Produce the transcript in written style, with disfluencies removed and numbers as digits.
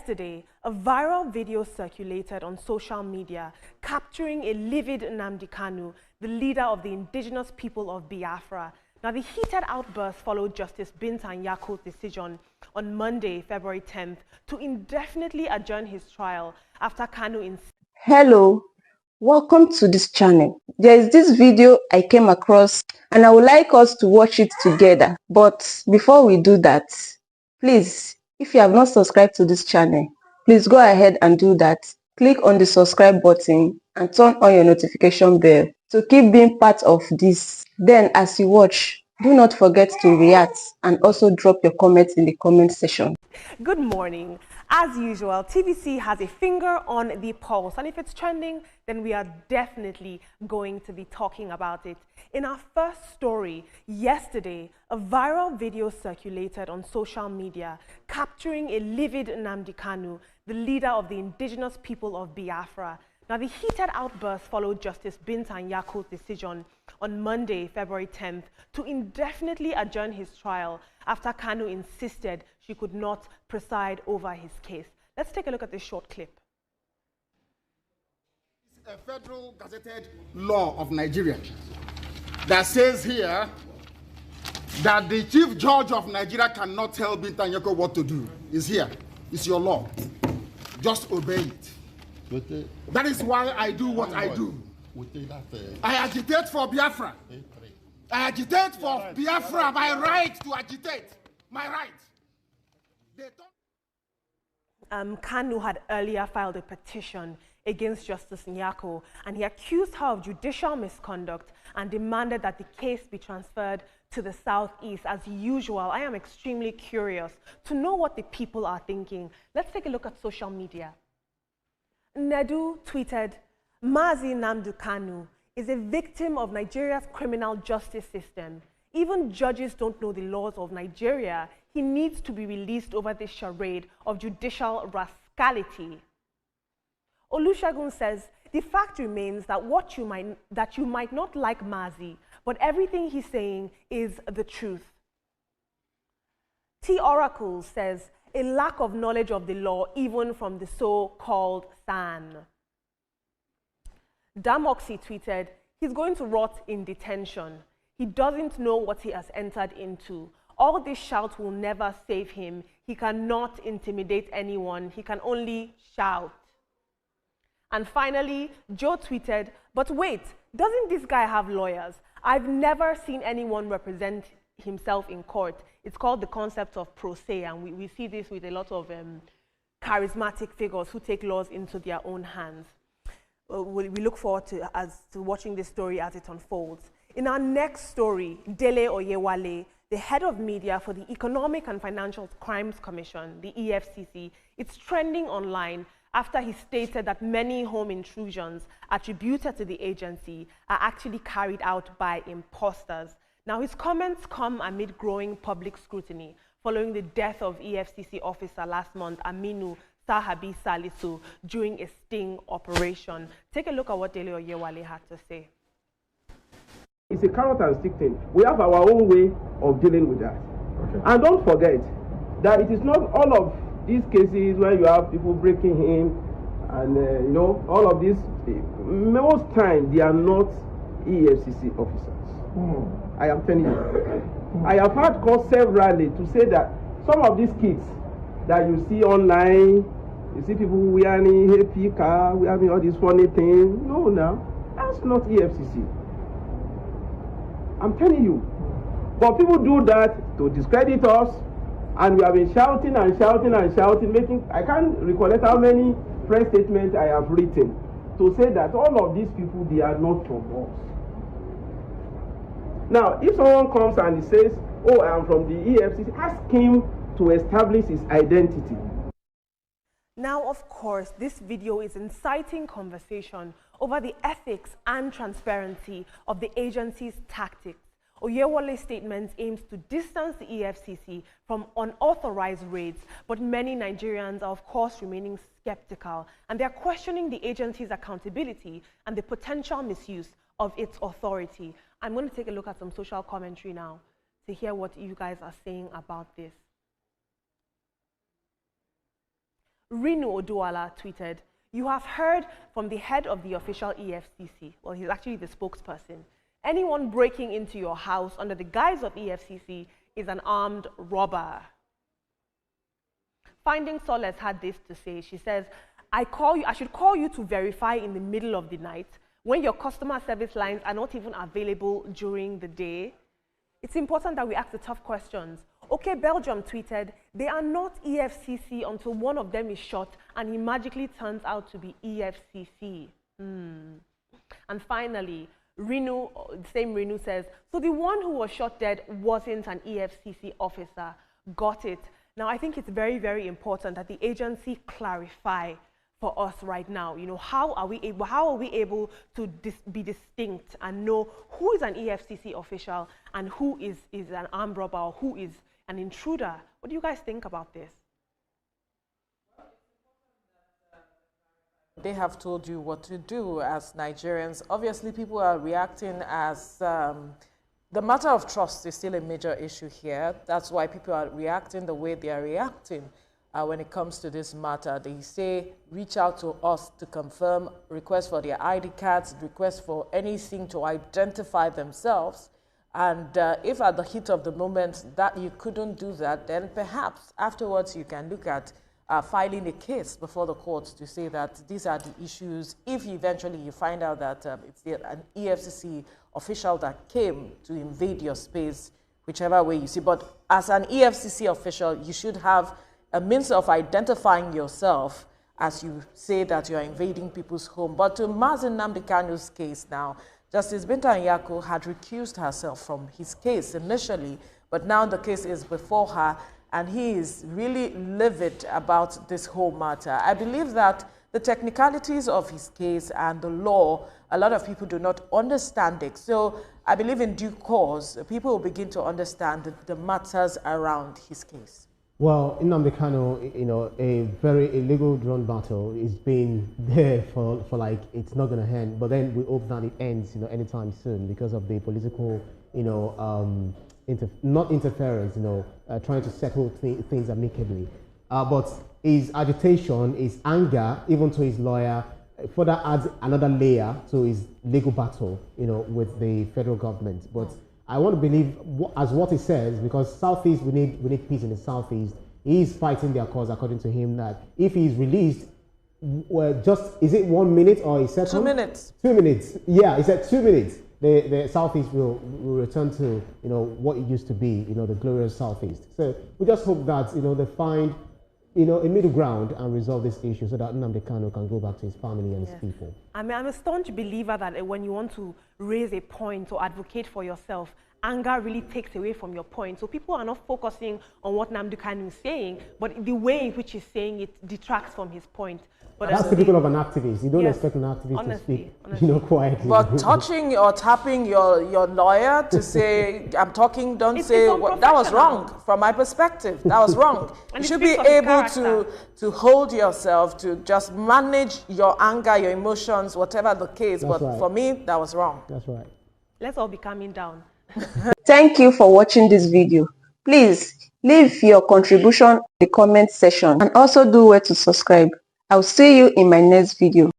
Yesterday, a viral video circulated on social media capturing a livid NNAMDI KANU, the leader of the indigenous people of Biafra. Now, the heated outburst followed Justice Binta Nyako's decision on Monday, February 10th, to indefinitely adjourn his trial after KANU Hello, welcome to this channel. There is this video I came across and I would like us to watch it together. But before we do that, please, if you have not subscribed to this channel, please go ahead and do that. Click on the subscribe button and turn on your notification bell to keep being part of this. Then as you watch, do not forget to react and also drop your comments in the comment section. Good morning. As usual, TVC has a finger on the pulse, and if it's trending, then we are definitely going to be talking about it. In our first story, yesterday, a viral video circulated on social media capturing a livid NNAMDI KANU, the leader of the indigenous people of Biafra. Now, the heated outburst followed Justice Binta Nyako's decision on Monday, February 10th, to indefinitely adjourn his trial after KANU insisted she could not preside over his case. Let's take a look at this short clip. It's a federal gazetted law of Nigeria that says here that the chief judge of Nigeria cannot tell Binta Nyako what to do. It's here. It's your law. Just obey it. That is why I do what I do. I agitate for Biafra. I agitate for Biafra, my right to agitate. My right. KANU had earlier filed a petition against Justice Nyako, and he accused her of judicial misconduct and demanded that the case be transferred to the Southeast. As usual, I am extremely curious to know what the people are thinking. Let's take a look at social media. Nedu tweeted, "Mazi Nnamdi Kanu is a victim of Nigeria's criminal justice system. Even judges don't know the laws of Nigeria. He needs to be released over this charade of judicial rascality." Olusegun says, "The fact remains that you might not like Mazi, but everything he's saying is the truth." T Oracle says, "A lack of knowledge of the law, even from the so-called SAN." Damoxy tweeted, "He's going to rot in detention. He doesn't know what he has entered into. All this shout will never save him. He cannot intimidate anyone. He can only shout." And finally, Joe tweeted, "But wait, doesn't this guy have lawyers? I've never seen anyone represent himself in court. It's called the concept of pro se, and we see this with a lot of charismatic figures who take laws into their own hands." We look forward to watching this story as it unfolds. In our next story, Dele Oyewale, the head of media for the Economic and Financial Crimes Commission, the EFCC, it's trending online after he stated that many home intrusions attributed to the agency are actually carried out by imposters. Now, his comments come amid growing public scrutiny following the death of EFCC officer last month, Aminu Sahabi Salisu, during a sting operation. Take a look at what Dele Oyewale had to say. It's a carrot and stick thing. We have our own way of dealing with that. Okay. And don't forget that it is not all of these cases where you have people breaking in and, all of these, most times they are not EFCC officers. I am telling you. I have had calls severally to say that some of these kids that you see online, you see people wearing happy car, we having all these funny things. No, now, that's not EFCC. I'm telling you. But people do that to discredit us, and we have been shouting and shouting and shouting, I can't recollect how many press statements I have written to say that all of these people, they are not from us. Now, if someone comes and he says, "Oh, I am from the EFCC," ask him to establish his identity. Now, of course, this video is inciting conversation over the ethics and transparency of the agency's tactics. Oyewale's statement aims to distance the EFCC from unauthorized raids, but many Nigerians are, of course, remaining skeptical, and they're questioning the agency's accountability and the potential misuse of its authority. I'm going to take a look at some social commentary now to hear what you guys are saying about this. Rinu Oduala tweeted, "You have heard from the head of the official EFCC." Well, he's actually the spokesperson. "Anyone breaking into your house under the guise of EFCC is an armed robber." Finding Solace had this to say. She says, I should call you to verify in the middle of the night when your customer service lines are not even available during the day. It's important that we ask the tough questions. OK Belgium tweeted, "They are not EFCC until one of them is shot and he magically turns out to be EFCC." And finally, Rinu, the same Rinu says, "So the one who was shot dead wasn't an EFCC officer." Got it. Now, I think it's very, very important that the agency clarify for us right now. You know, how are we able to be distinct and know who is an EFCC official and who is an armed robber or who is an intruder? What do you guys think about this? They have told you what to do as Nigerians. Obviously, people are reacting as the matter of trust is still a major issue here. That's why people are reacting the way they are reacting when it comes to this matter. They say, reach out to us to confirm, request for their ID cards, request for anything to identify themselves. And if at the heat of the moment that you couldn't do that, then perhaps afterwards you can look at filing a case before the courts to say that these are the issues. If eventually you find out that it's an EFCC official that came to invade your space, whichever way you see. But as an EFCC official, you should have a means of identifying yourself as you say that you are invading people's home. But to NNAMDI Kanu's case now, Justice Binta Nyako had recused herself from his case initially, but now the case is before her, and he is really livid about this whole matter. I believe that the technicalities of his case and the law, a lot of people do not understand it. So I believe in due course, people will begin to understand the matters around his case. Well, Nnamdi Kanu, you know, a very illegal drone battle is been there for like, it's not going to end. But then we hope that it ends, you know, anytime soon because of the political, you know, not interference, you know, trying to settle things amicably. But his agitation, his anger, even to his lawyer, further adds another layer to his legal battle, you know, with the federal government. But I want to believe as what he says, because Southeast, we need peace in the Southeast. He is fighting their cause, according to him, that if he is released, well, is it 1 minute or he said 2 minutes? 2 minutes. Yeah, he said 2 minutes. The Southeast will return to, you know, what it used to be, you know, the glorious Southeast. So we just hope that, you know, they find, you know, a middle ground and resolve this issue so that Nnamdi Kanu can go back to his family and his people. I mean, I'm a staunch believer that when you want to raise a point or advocate for yourself, anger really takes away from your point. So people are not focusing on what Nnamdi Kanu is saying, but the way in which he's saying it detracts from his point. But that's typical of an activist. You don't expect an activist to speak, you know, quietly. But touching or tapping your lawyer to say, I'm talking, don't say, that was wrong from my perspective. That was wrong. You should be able to hold yourself, to just manage your anger, your emotions, whatever the case. That's but for me, that was wrong. That's right. Let's all be calming down. Thank you for watching this video. Please leave your contribution in the comment section and also do well to subscribe. I'll see you in my next video.